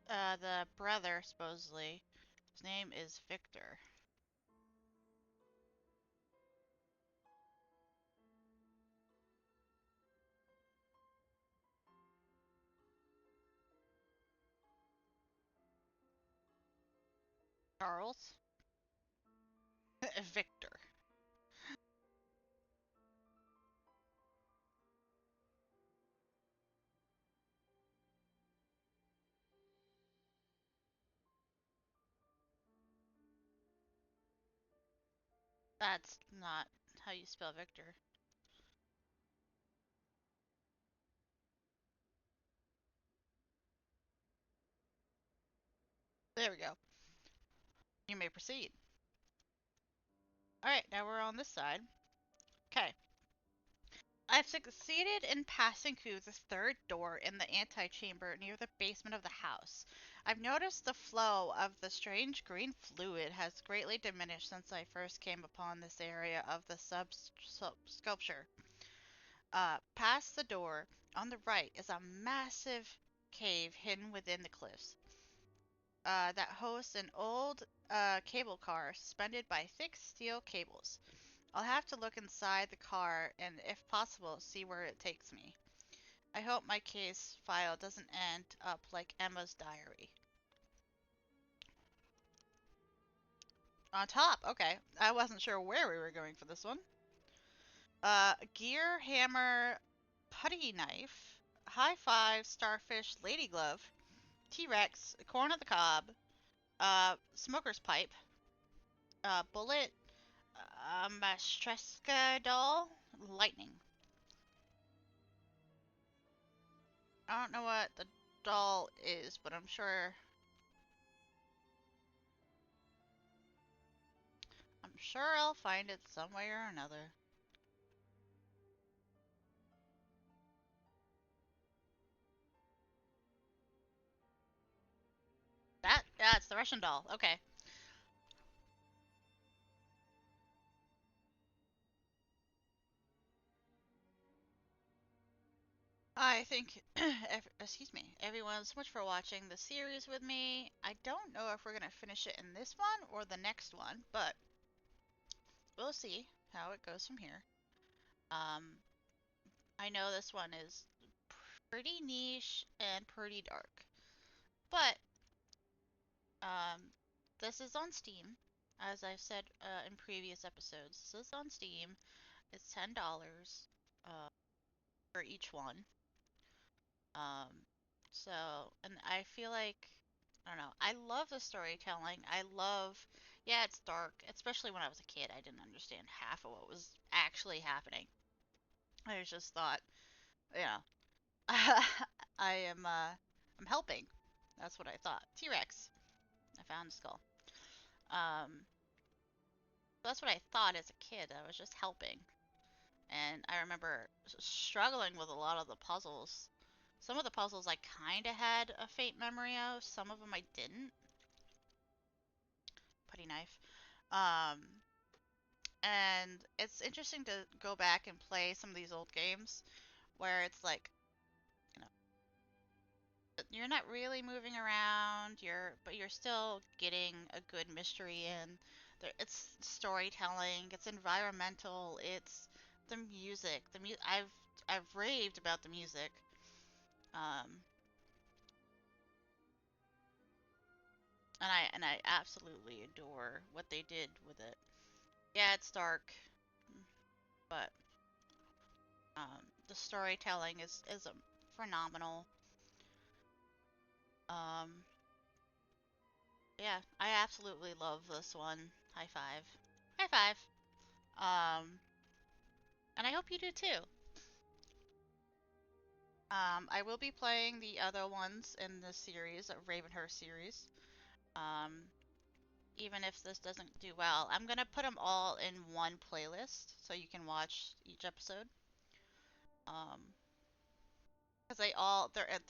the brother, supposedly. His name is Victor. Charles? Victor. That's not how you spell Victor. There we go. You may proceed. Alright, now we're on this side. Okay. I've succeeded in passing through the third door in the antechamber near the basement of the house. I've noticed the flow of the strange green fluid has greatly diminished since I first came upon this area of the sculpture. Past the door, on the right, is a massive cave hidden within the cliffs. That hosts an old cable car suspended by thick steel cables. I'll have to look inside the car and, if possible, see where it takes me. I hope my case file doesn't end up like Emma's diary. On top, okay. I wasn't sure where we were going for this one. Gear, hammer, putty knife, high five, starfish, lady glove, T-Rex, corn on the cob, smoker's pipe, bullet, Mastreska doll, lightning. I don't know what the doll is, but I'm sure I'll find it some way or another. Yeah, it's the Russian doll. Okay. I think, excuse me, everyone, so much for watching the series with me. I don't know if we're going to finish it in this one or the next one, but we'll see how it goes from here. Um, I know this one is pretty niche and pretty dark, but um, this is on Steam. As I've said in previous episodes, this is on Steam. It's $10 for each one. Um, and I feel like, I don't know, I love the storytelling. Yeah, it's dark, especially when I was a kid. I didn't understand half of what was actually happening. I just thought, you know, I'm helping. That's what I thought. T-Rex. I found the skull. Um, that's what I thought as a kid. I was just helping. And I remember struggling with a lot of the puzzles. Some of the puzzles I kind of had a faint memory of, some of them I didn't. Putty knife. Um, and it's interesting to go back and play some of these old games where it's like, you know, you're not really moving around, but you're still getting a good mystery in. It's storytelling, it's environmental, it's the music. I've raved about the music. Um, and I absolutely adore what they did with it. Yeah, it's dark, but the storytelling is phenomenal. Um, yeah, I absolutely love this one. High five, high five. Um, and I hope you do too. I will be playing the other ones in the series, Ravenhearst series. Um, even if this doesn't do well, I'm gonna put them all in one playlist so you can watch each episode. Um, because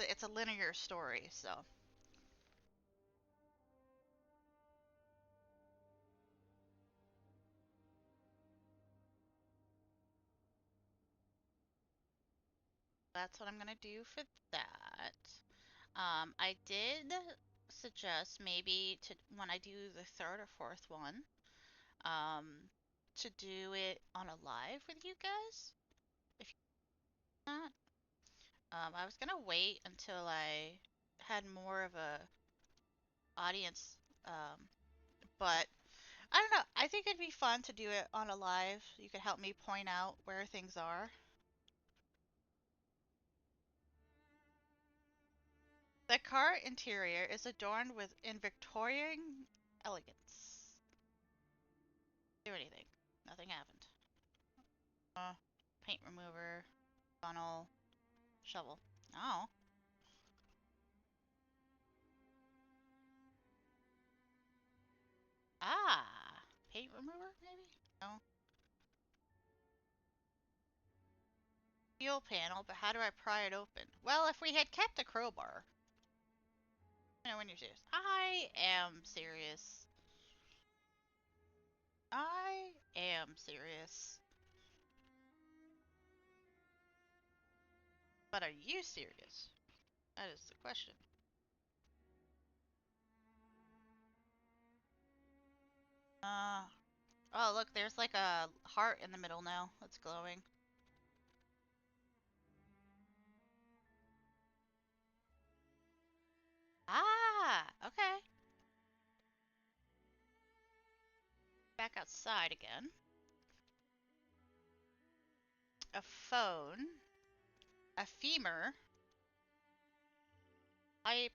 it's a linear story, so that's what I'm gonna do for that. I did suggest maybe to when I do the third or fourth one, um, to do it on a live with you guys. If you're not, I was gonna wait until I had more of a audience, but I don't know. I think it'd be fun to do it on a live. You could help me point out where things are. The car interior is adorned with in Victorian elegance. Do anything. Nothing happened. Uh, Paint remover, funnel, shovel. Oh. Ah. Paint remover, maybe? No. Fuel panel, but how do I pry it open? Well, if we had kept a crowbar. You know when you're serious. I am serious. I am serious. But are you serious? That is the question. Uh, oh look, there's like a heart in the middle now. That's glowing. Ah, okay. Back outside again. A phone. A femur. Pipe.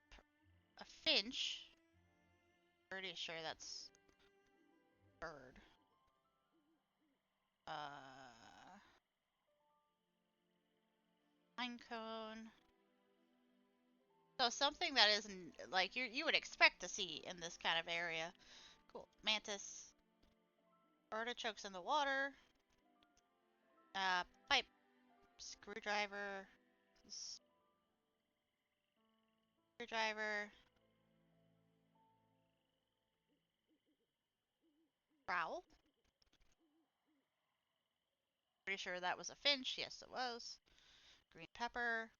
A finch. Pretty sure that's bird. Pine cone. So something that isn't like you would expect to see in this kind of area. Cool. Mantis. Artichokes in the water. Pipe. Screwdriver. Screwdriver. Trowel. Pretty sure that was a finch. Yes, it was. Green pepper.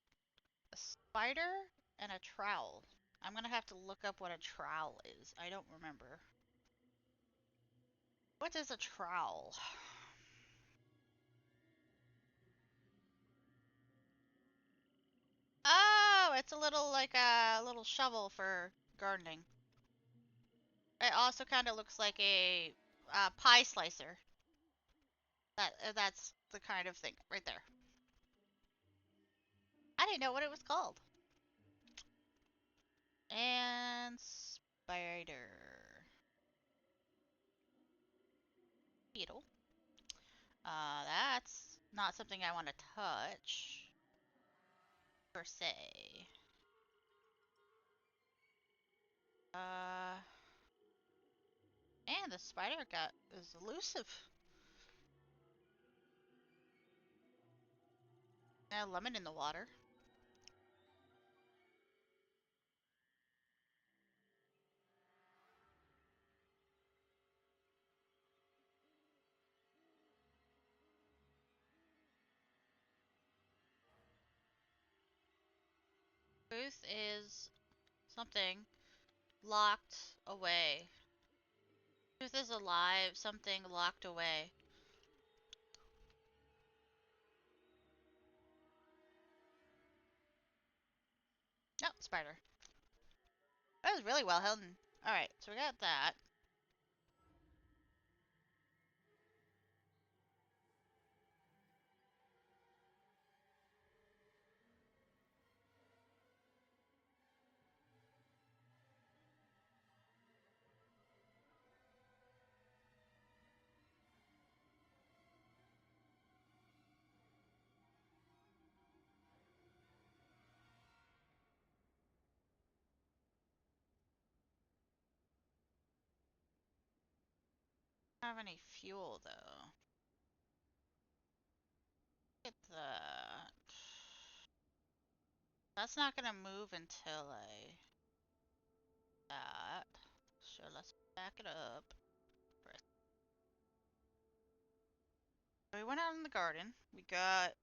A spider. And a trowel. I'm gonna have to look up what a trowel is. I don't remember. What is a trowel? Oh, it's a little like a little shovel for gardening. It also kind of looks like a pie slicer. That's the kind of thing right there. I didn't know what it was called. And spider. Beetle. That's not something I want to touch per se. Uh, and the spider got is elusive. Lemon in the water. Truth is something locked away. Truth is alive, something locked away. No, spider. That was really well hidden. Alright, so we got that. Don't have any fuel though. Get that. That's not gonna move until I that. So let's back it up. We went out in the garden. We got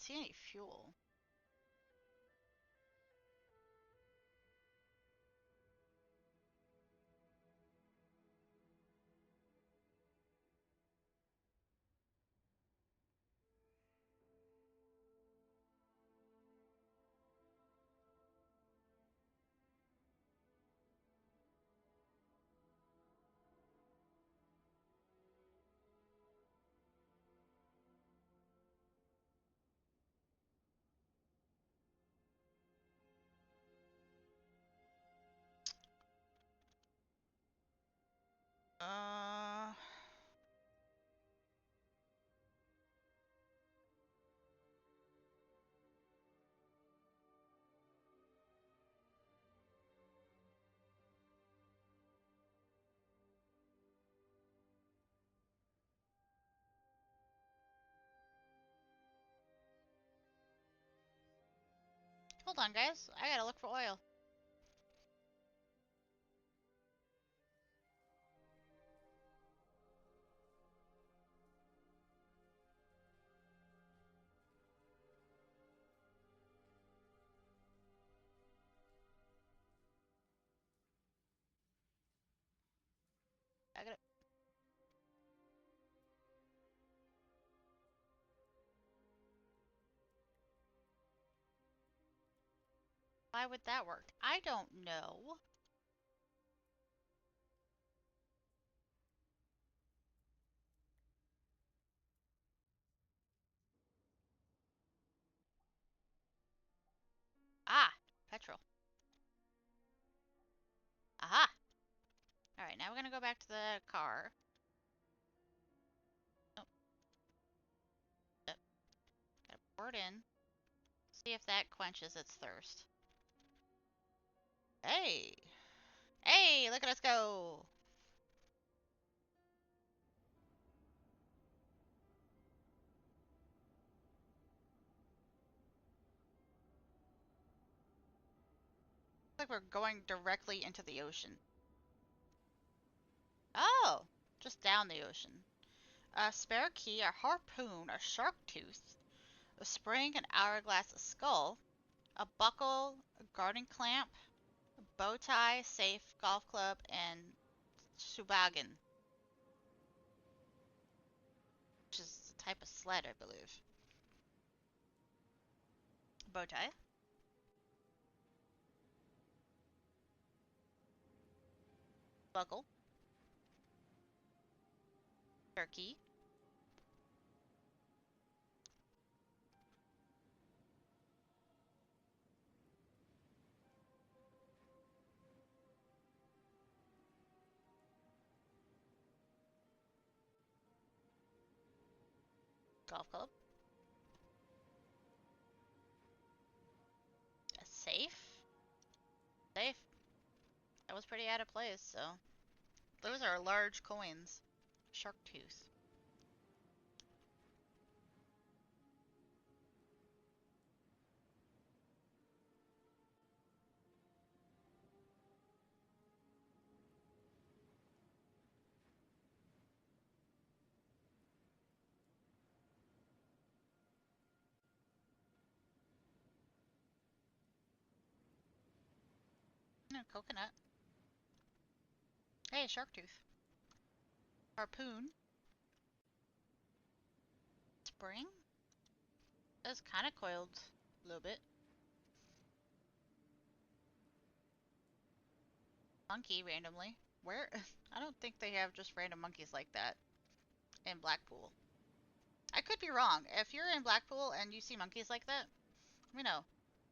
see any fuel. Uh, Hold on, guys. I gotta look for oil. I gotta. Why would that work? I don't know. Ah, petrol. Aha! Alright, now we're gonna go back to the car. Oh, gotta pour it in. See if that quenches its thirst. Hey! Hey, look at us go! Looks like we're going directly into the ocean. Oh! Just down the ocean. A spare key, a harpoon, a shark tooth, a spring, an hourglass, a skull, a buckle, a garden clamp, a bow tie, safe, golf club, and subagan, which is a type of sled, I believe. Bow tie. Buckle. Turkey. Golf club. A safe. Safe. That was pretty out of place, so. Those are large coins. Shark tooth. No, coconut. Hey, shark tooth. Harpoon. Spring. That's kind of coiled a little bit. Monkey randomly. Where? I don't think they have just random monkeys like that in Blackpool. I could be wrong. If you're in Blackpool and you see monkeys like that, let me know.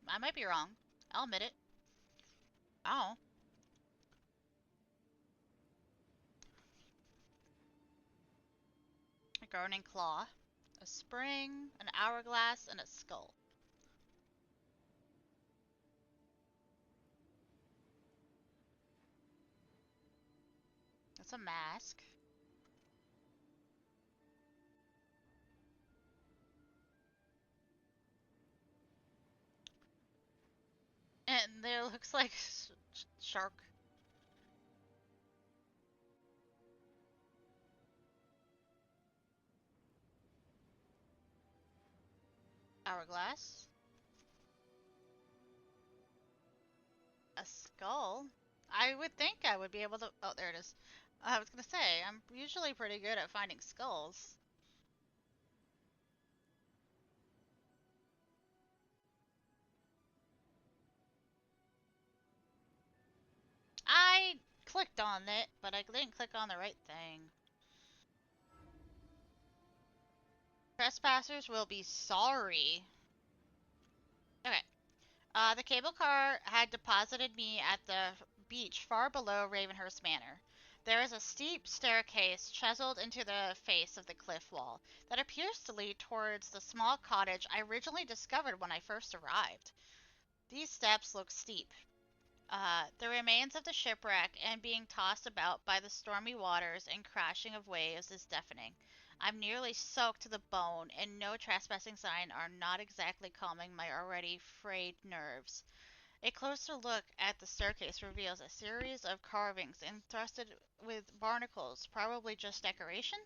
I might be wrong. I'll admit it. Oh. A gardening claw. A spring, an hourglass, and a skull. That's a mask. And there looks like shark. Hourglass. A skull. I would think I would be able to. Oh, there it is. I was gonna say, I'm usually pretty good at finding skulls. I clicked on it, but I didn't click on the right thing. Trespassers will be sorry. Okay. The cable car had deposited me at the beach far below Ravenhearst Manor. There is a steep staircase chiseled into the face of the cliff wall that appears to lead towards the small cottage I originally discovered when I first arrived. These steps look steep. The remains of the shipwreck and being tossed about by the stormy waters and crashing of waves is deafening. I'm nearly soaked to the bone, and no trespassing sign are not exactly calming my already frayed nerves. A closer look at the staircase reveals a series of carvings encrusted with barnacles, probably just decoration.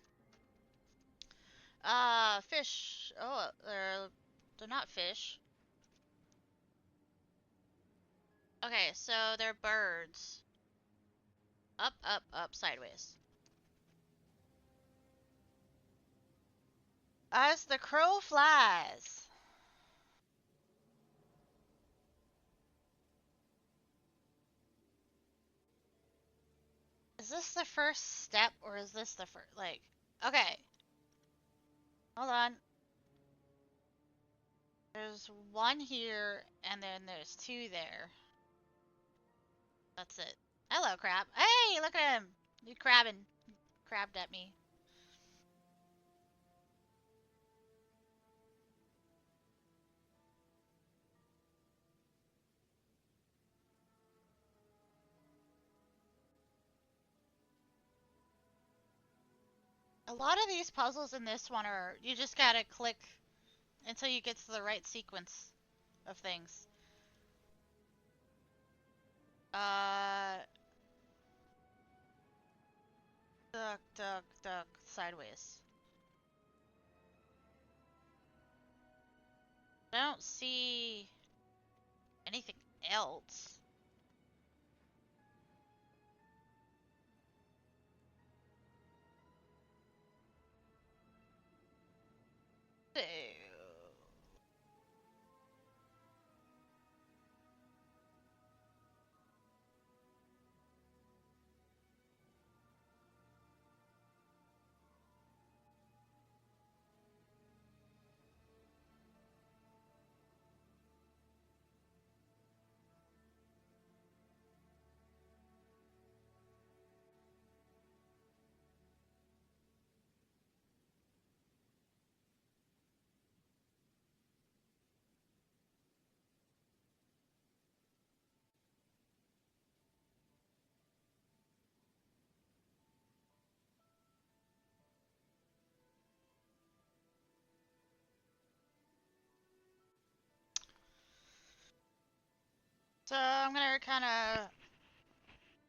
Fish. Oh, they're not fish. Okay, so they're birds. Up, up, up, sideways. As the crow flies. Is this the first step, or is this the first, like, okay. Hold on. There's one here, and then there's two there. That's it. Hello, crab. Hey, look at him. You crabbing. Crabbed at me. A lot of these puzzles in this one are, you just gotta click until you get to the right sequence of things. Uh, duck, duck, duck, sideways. I don't see anything else. Ew. So I'm gonna kind of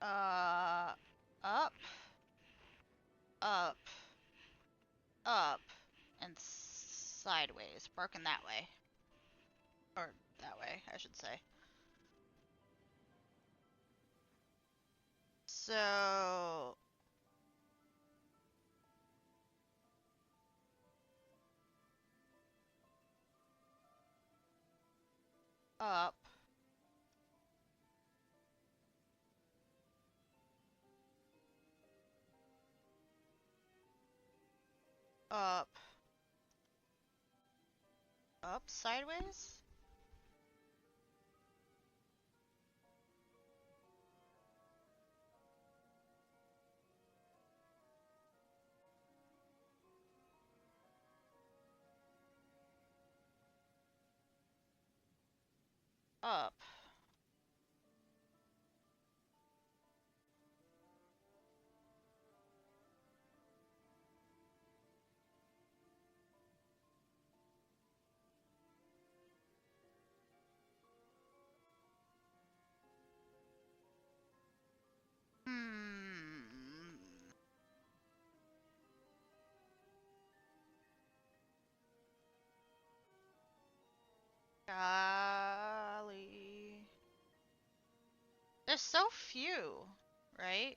up, up, up, and sideways, broken that way, or that way, I should say. So up, up, up, sideways, up. Hmm. Golly. There's so few, right?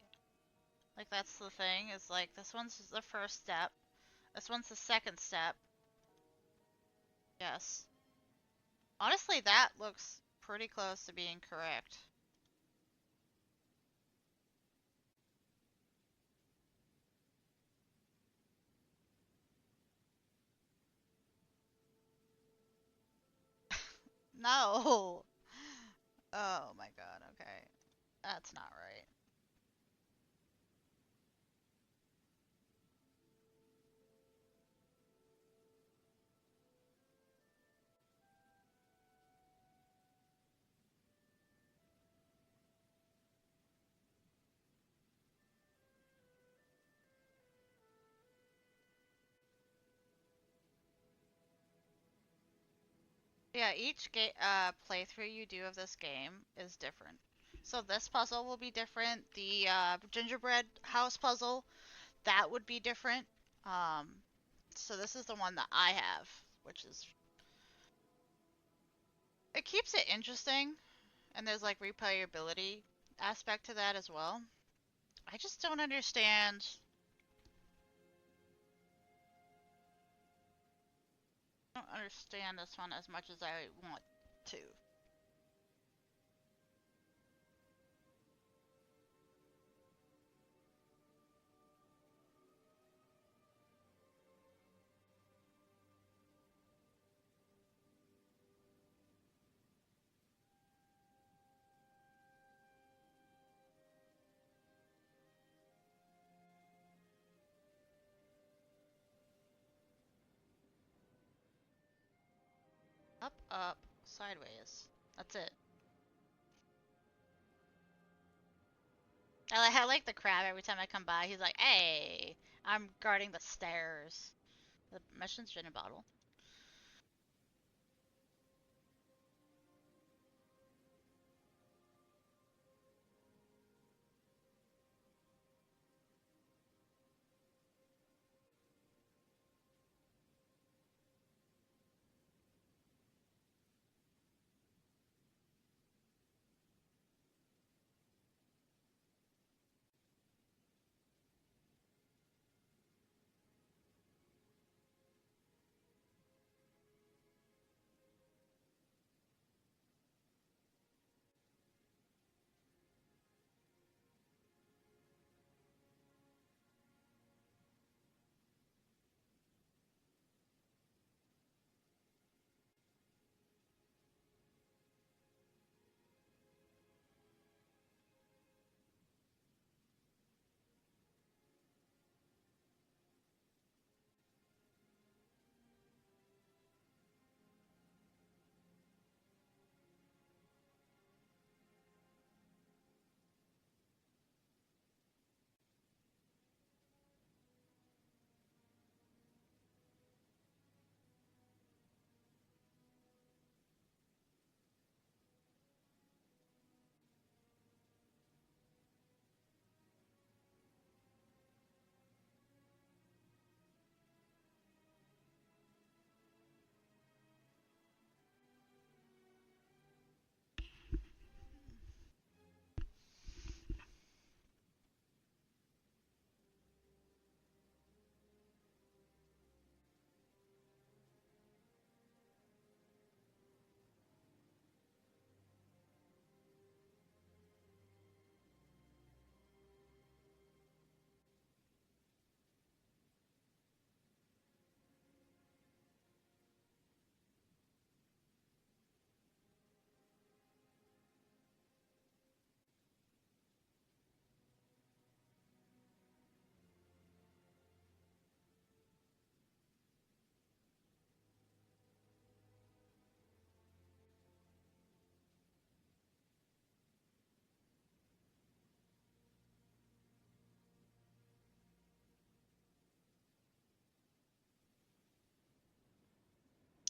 Like, that's the thing, is like, this one's the first step. This one's the second step. Yes. Honestly, that looks pretty close to being correct. No! Oh my god, okay. That's not right. Yeah, each playthrough you do of this game is different. So this puzzle will be different. The gingerbread house puzzle, that would be different. Um, so this is the one that I have, which is, it keeps it interesting, and there's like replayability aspect to that as well. I just don't understand. I don't understand this one as much as I want to. Up, up, sideways. That's it. I like the crab every time I come by. He's like, hey, I'm guarding the stairs. The mission's gin and bottle.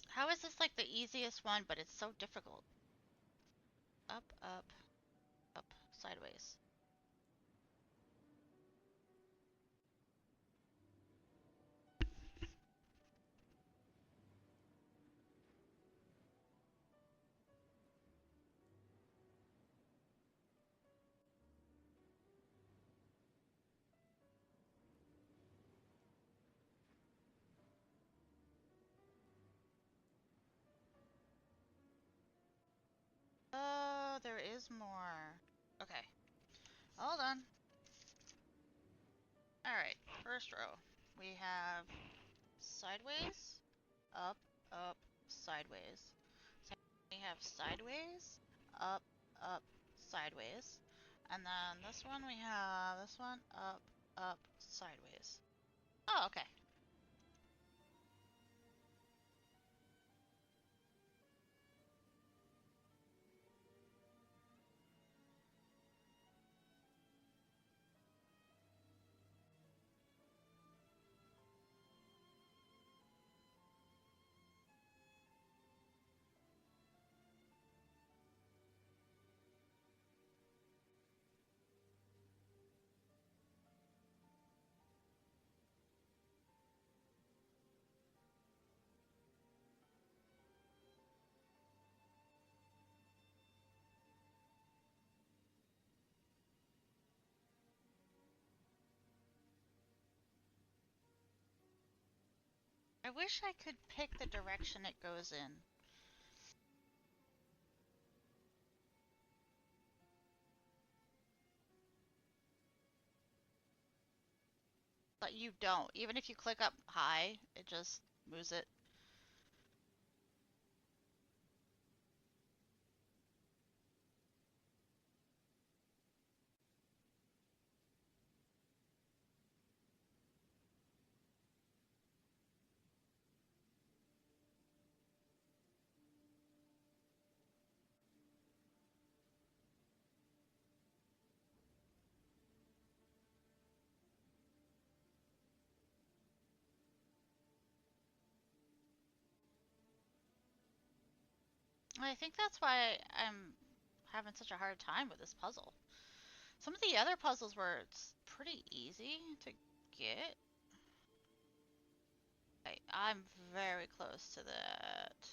How is this like the easiest one, but it's so difficult? Up, up, up, sideways. is more. Okay, hold on. Alright, first row. We have sideways, up, up, sideways. We have sideways, up, up, sideways. And then this one we have this one, up, up, sideways. Oh, okay. I wish I could pick the direction it goes in. But you don't. Even if you click up high, it just moves it. I think that's why I'm having such a hard time with this puzzle. Some of the other puzzles were pretty easy to get. I'm very close to that.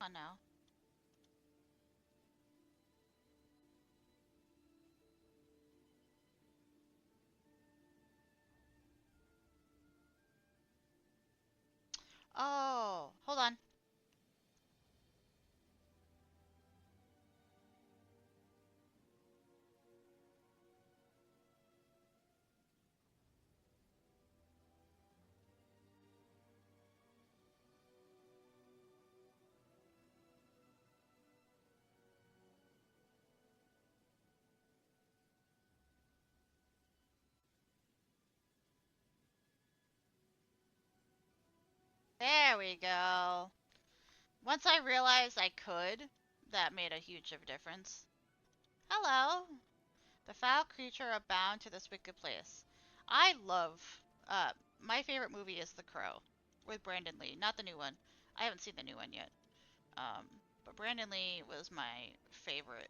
Oh no. Oh, hold on. There we go. Once I realized I could, that made a huge of a difference. Hello. The foul creature are bound to this wicked place. I love, my favorite movie is The Crow with Brandon Lee, not the new one. I haven't seen the new one yet. But Brandon Lee was my favorite.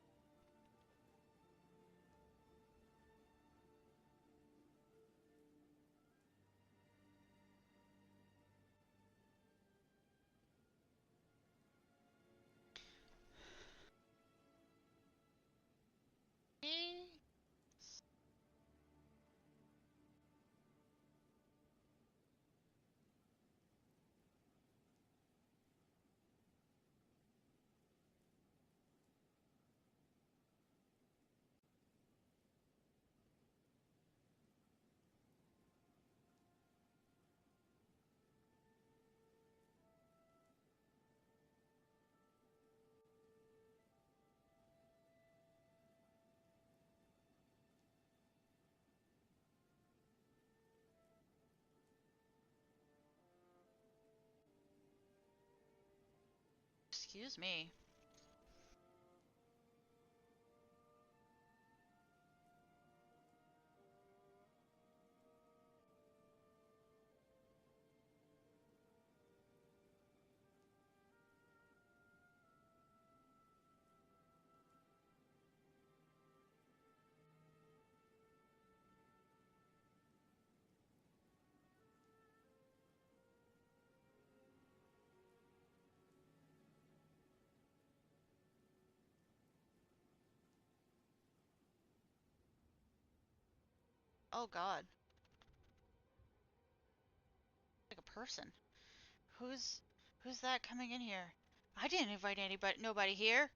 Excuse me. Oh God. Like a person. Who's who's that coming in here? I didn't invite nobody here.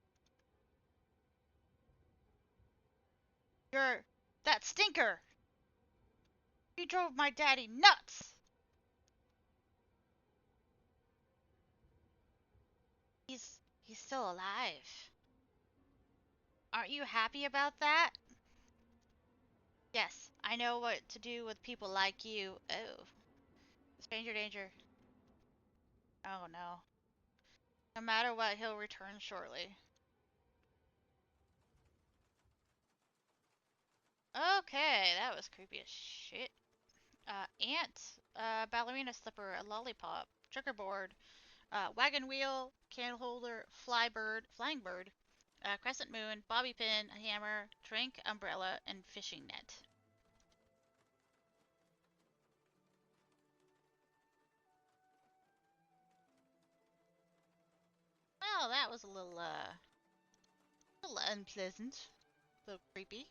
You're that stinker. You drove my daddy nuts. He's still alive. Aren't you happy about that? Yes, I know what to do with people like you. Oh, stranger danger. Oh no. No matter what, he'll return shortly. Okay, that was creepy as shit. Ant, ballerina slipper, a lollipop, checkerboard, wagon wheel, candle holder, flying bird, crescent moon, bobby pin, a hammer, drink, umbrella, and fishing net. Well, that was a little unpleasant, a little creepy.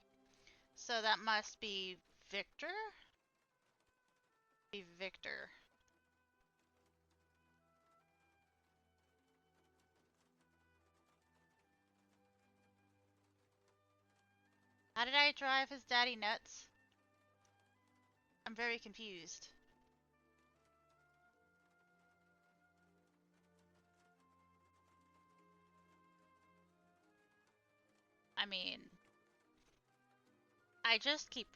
So that must be Victor? Be Victor. How did I drive his daddy nuts? I'm very confused. I mean, I just keep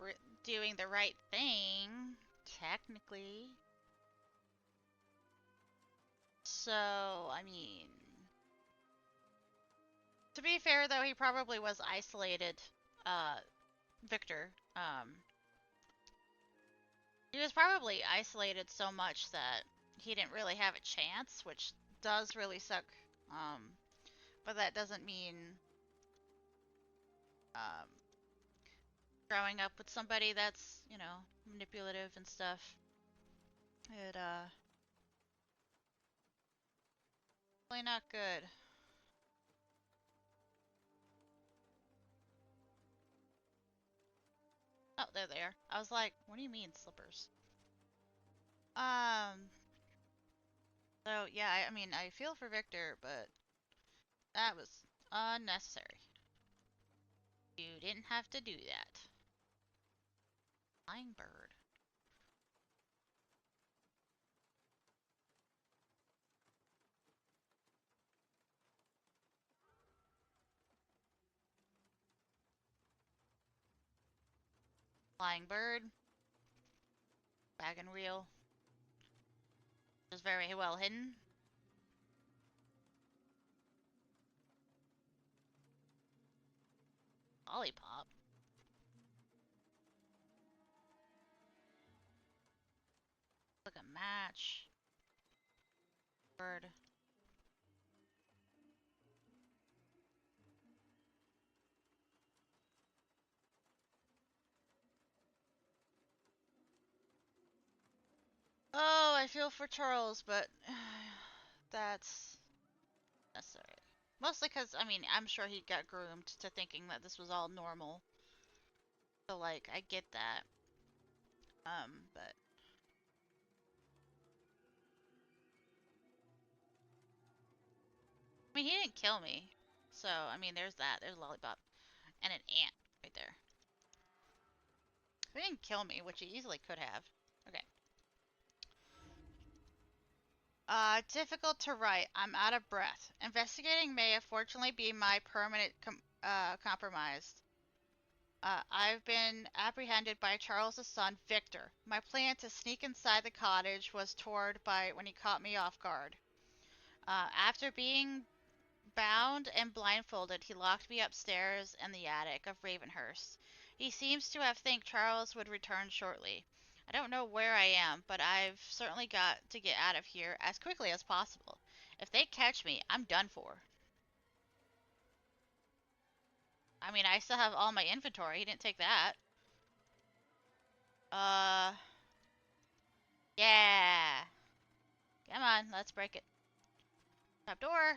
doing the right thing, technically. So, I mean, to be fair though, he probably was isolated, uh, Victor. He was probably isolated so much that he didn't really have a chance, which does really suck. Um, but that doesn't mean, um, growing up with somebody that's, manipulative and stuff. It, really not good. Oh, there they are. I was like, what do you mean slippers? Um, so yeah, I mean, I feel for Victor, but that was unnecessary. You didn't have to do that. Flying bird. Flying bird. Wagon wheel. Just very well hidden. Lollipop. Look a match. Bird. Oh, I feel for Charles, but that's necessary. Mostly because, I mean, I'm sure he got groomed to thinking that this was all normal. So, like, I get that. But I mean, he didn't kill me. So, I mean, there's that. There's a lollipop. And an ant right there. He didn't kill me, which he easily could have. Okay. Difficult to write. I'm out of breath. Investigating may unfortunately be my permanent compromise. I've been apprehended by Charles's son, Victor. My plan to sneak inside the cottage was thwarted by when he caught me off guard. After being bound and blindfolded, he locked me upstairs in the attic of Ravenhearst. He seems to have think Charles would return shortly. I don't know where I am, but I've certainly got to get out of here as quickly as possible. If they catch me, I'm done for. I mean, I still have all my inventory. He didn't take that. Uh, yeah. Come on, let's break it. Top door.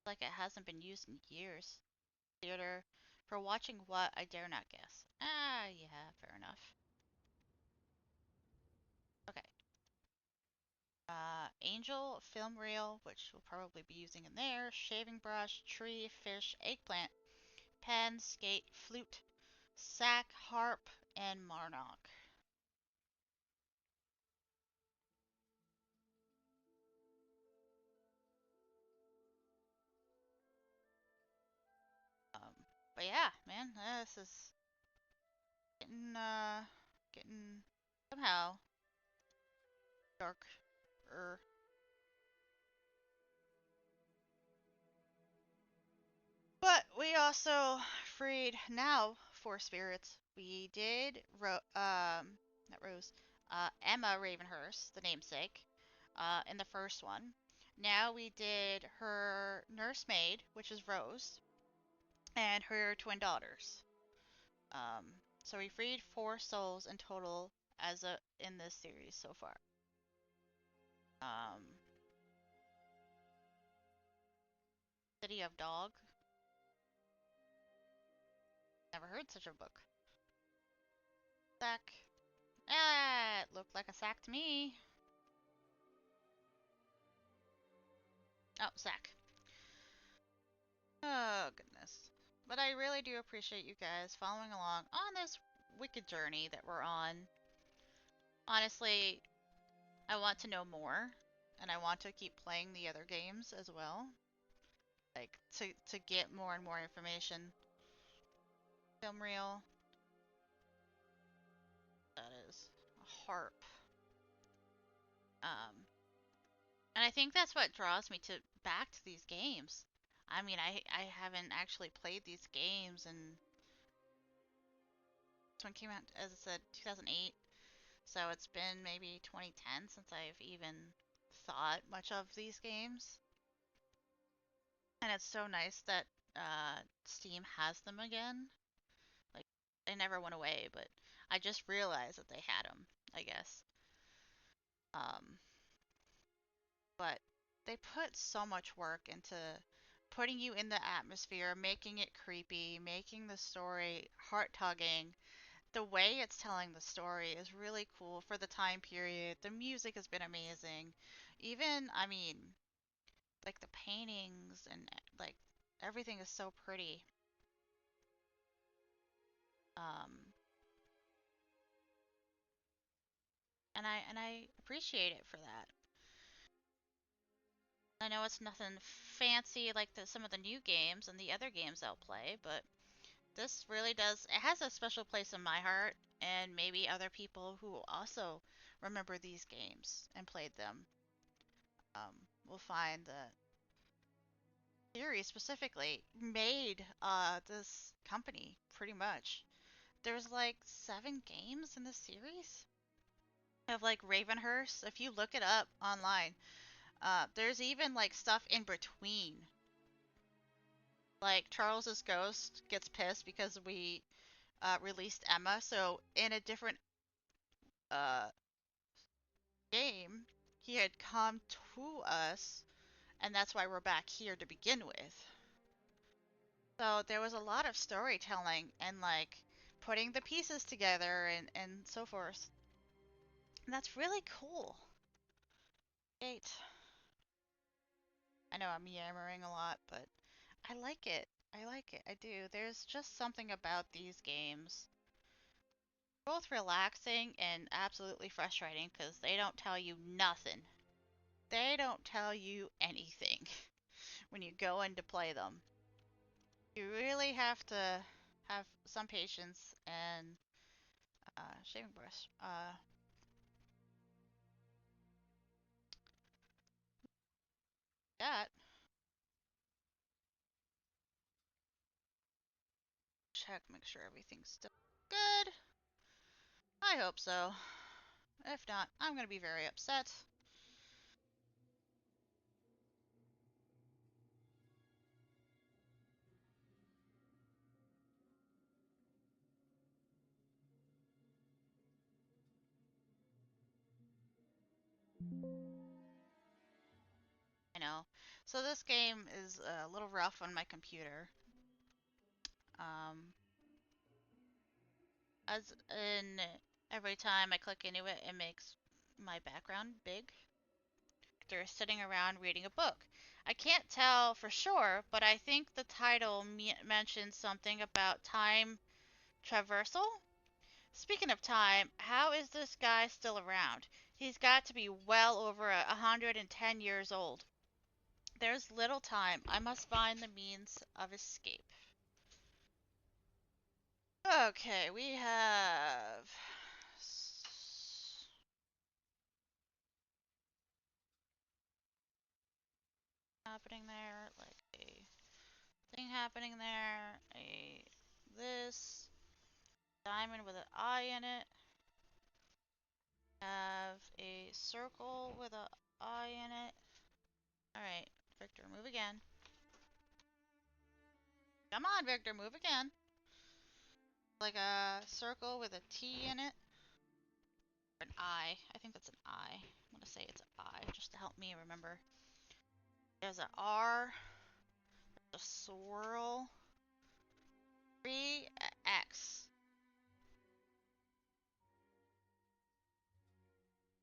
Like it hasn't been used in years. Theater. For watching what, I dare not guess. Ah, yeah, fair enough. Okay. angel, film reel, which we'll probably be using in there, shaving brush, tree, fish, eggplant, pen, skate, flute, sack, harp, and marnock. But yeah, man, this is getting somehow dark. But we also freed now four spirits. We did not Rose, Emma Ravenhearst, the namesake, in the first one. Now we did her nursemaid, which is Rose, and her twin daughters. So we freed four souls in total in this series so far. Um, City of Dog. Never heard such a book. Sack. Ah, it looked like a sack to me. Oh, sack. Oh, goodness. But I really do appreciate you guys following along on this wicked journey that we're on. Honestly, I want to know more, and I want to keep playing the other games as well. Like, to get more and more information. Film reel. That is a harp. And I think that's what draws me back to these games. I mean, I haven't actually played these games, and this one came out, as I said, 2008. So it's been maybe 2010 since I've even thought much of these games. And it's so nice that Steam has them again. Like, they never went away, but I just realized that they had them, I guess. Um, but they put so much work into putting you in the atmosphere, making it creepy, making the story heart-tugging. The way it's telling the story is really cool for the time period. The music has been amazing. Even, I mean, like the paintings and like everything is so pretty. Um, and I appreciate it for that. I know it's nothing fancy like some of the new games and the other games I'll play, but this really does. It has a special place in my heart, and maybe other people who also remember these games and played them will find that series specifically made this company pretty much. There's like 7 games in this series of like Ravenhearst. If you look it up online, there's even like stuff in between. Like Charles's ghost gets pissed because we released Emma, so in a different uh, game, he had come to us, and that's why we're back here to begin with. So there was a lot of storytelling and like putting the pieces together and so forth. And that's really cool. 8. I know I'm yammering a lot, but I like it. I like it. I do. There's just something about these games. Both relaxing and absolutely frustrating because they don't tell you nothing. They don't tell you anything when you go in to play them. You really have to have some patience and shaving brush. That check, make sure everything's still good. I hope so. If not, I'm gonna be very upset. I know. So this game is a little rough on my computer. Um, as in every time I click into it, it makes my background big. characters sitting around reading a book. I can't tell for sure, but I think the title mentions something about time traversal. Speaking of time, how is this guy still around? He's got to be well over 110 years old. There's little time. I must find the means of escape. Okay, we have happening there, like a thing happening there, this diamond with an eye in it. Have a circle with an eye in it. Alright, Victor, move again. Come on, Victor, move again. Like a circle with a T in it. Or an I. I think that's an I. I'm gonna say it's an I, just to help me remember. There's an R. There's a swirl. 3X.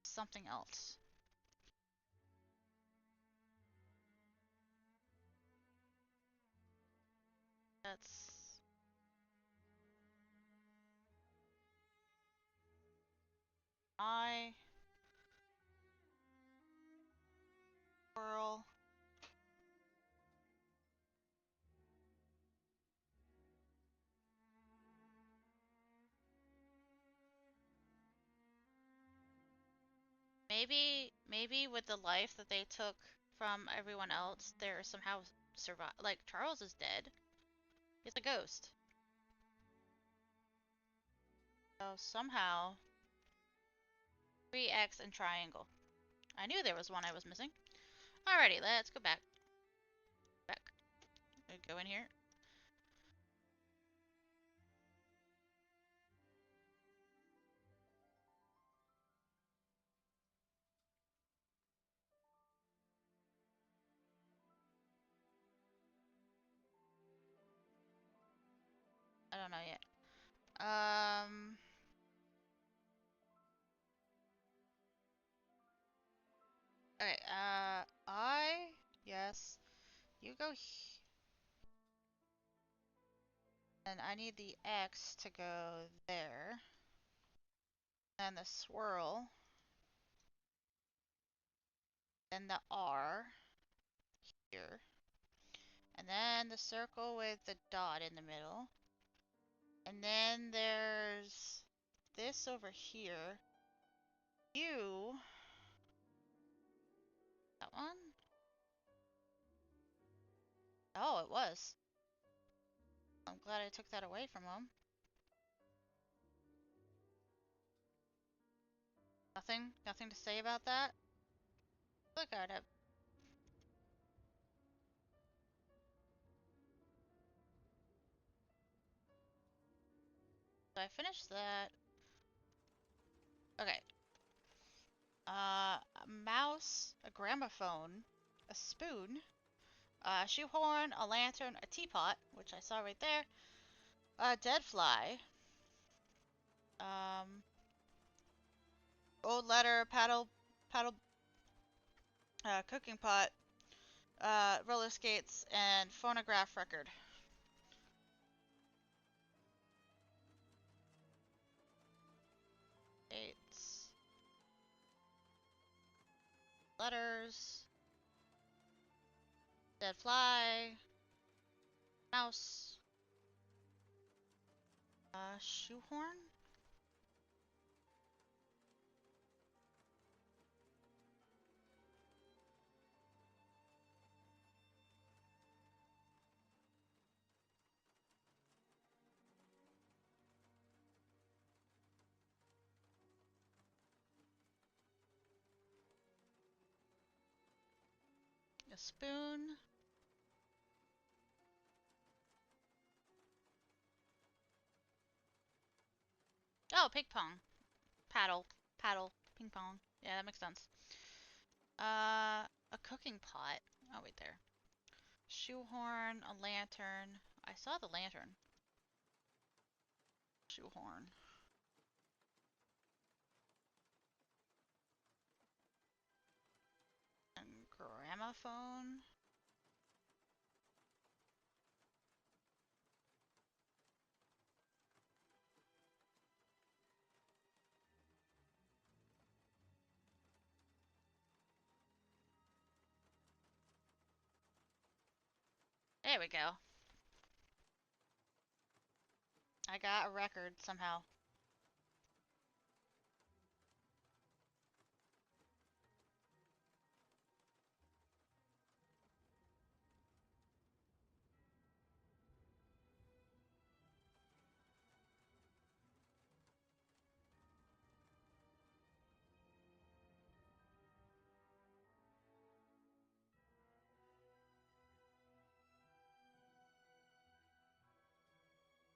Something else. That's I. Swirl. Maybe with the life that they took from everyone else, they're somehow survive. Like Charles is dead. He's a ghost. So somehow 3X and triangle. I knew there was one I was missing. Alrighty, let's go back. Go in here. I don't know yet. Okay, yes. You go and I need the X to go there. And the swirl. Then the R here. And then the circle with the dot in the middle. And then there's this over here. U. That one? Oh, it was. I'm glad I took that away from him. Nothing to say about that? Look at it. So I finished that. Okay. A mouse, a gramophone, a spoon, a shoehorn, a lantern, a teapot, which I saw right there, a dead fly, old letter, paddle, cooking pot, roller skates, and phonograph record. Dates, letters, dead fly, mouse, shoehorn, a spoon, oh, ping pong, paddle, ping pong. Yeah, that makes sense. A cooking pot. Oh, wait there. Shoehorn, a lantern. I saw the lantern. Shoehorn. phone. There we go. I got a record somehow.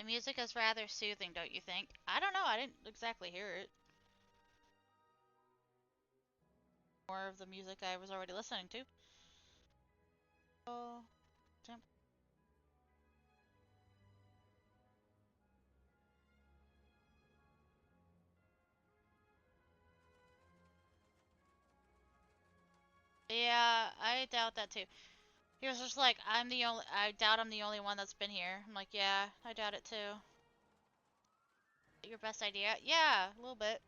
The music is rather soothing, don't you think? I don't know, I didn't exactly hear it. More of the music I was already listening to. Oh, jump. Yeah, I doubt that too. He was just like, I doubt I'm the only one that's been here. I'm like, yeah, I doubt it too. Your best idea? Yeah, a little bit.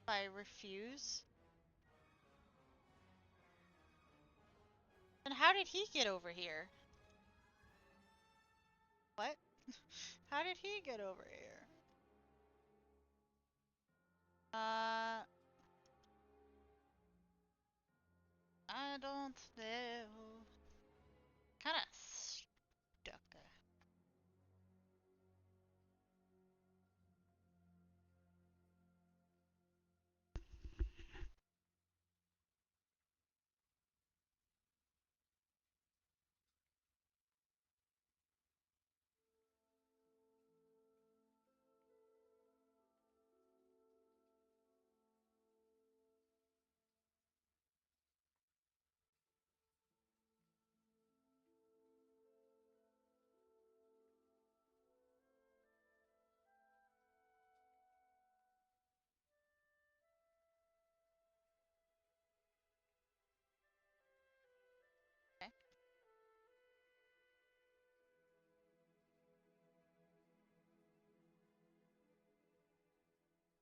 I refuse. And how did he get over here? What? How did he get over here? I don't know. Kinda stuck.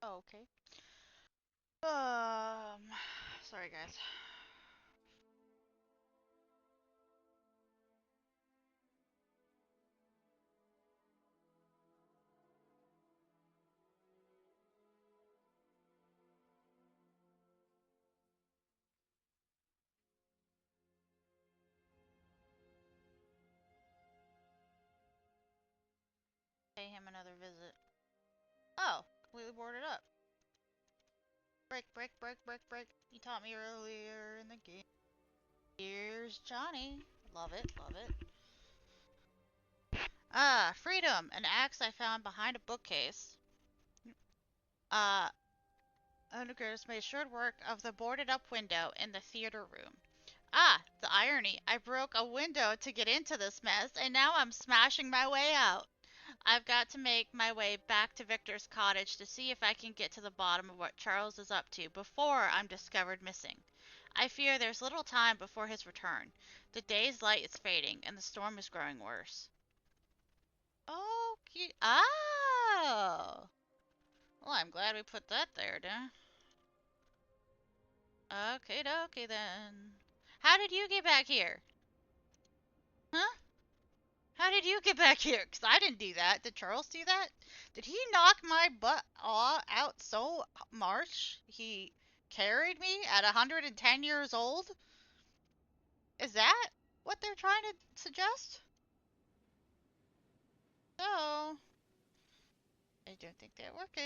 Okay. Oh, okay. Sorry guys. Pay him another visit. Oh, completely boarded up. Break, break, break, break, break. You taught me earlier in the game. Here's Johnny. Love it, love it. Ah, freedom! An axe I found behind a bookcase. Uh, Undergird's made short work of the boarded up window in the theater room. Ah, the irony. I broke a window to get into this mess, and now I'm smashing my way out. I've got to make my way back to Victor's cottage to see if I can get to the bottom of what Charles is up to before I'm discovered missing. I fear there's little time before his return. The day's light is fading, and the storm is growing worse. Okay. Oh! Well, I'm glad we put that there, duh. Okay, dokie then. How did you get back here? Huh? How did you get back here? Because I didn't do that. Did Charles do that? Did he knock my butt out so much he carried me at 110 years old? Is that what they're trying to suggest? So, I don't think that worked.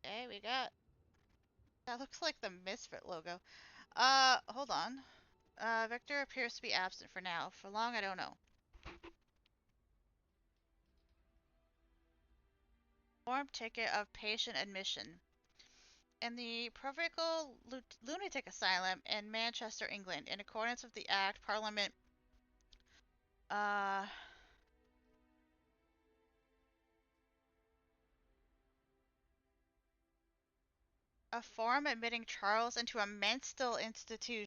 Okay, we got... That looks like the Misfit logo. Hold on. Victor appears to be absent for now. For long, I don't know. Form ticket of patient admission. In the Provincial Lunatic Asylum in Manchester, England, in accordance with the Act, Parliament, uh, A form admitting Charles into a mental institution.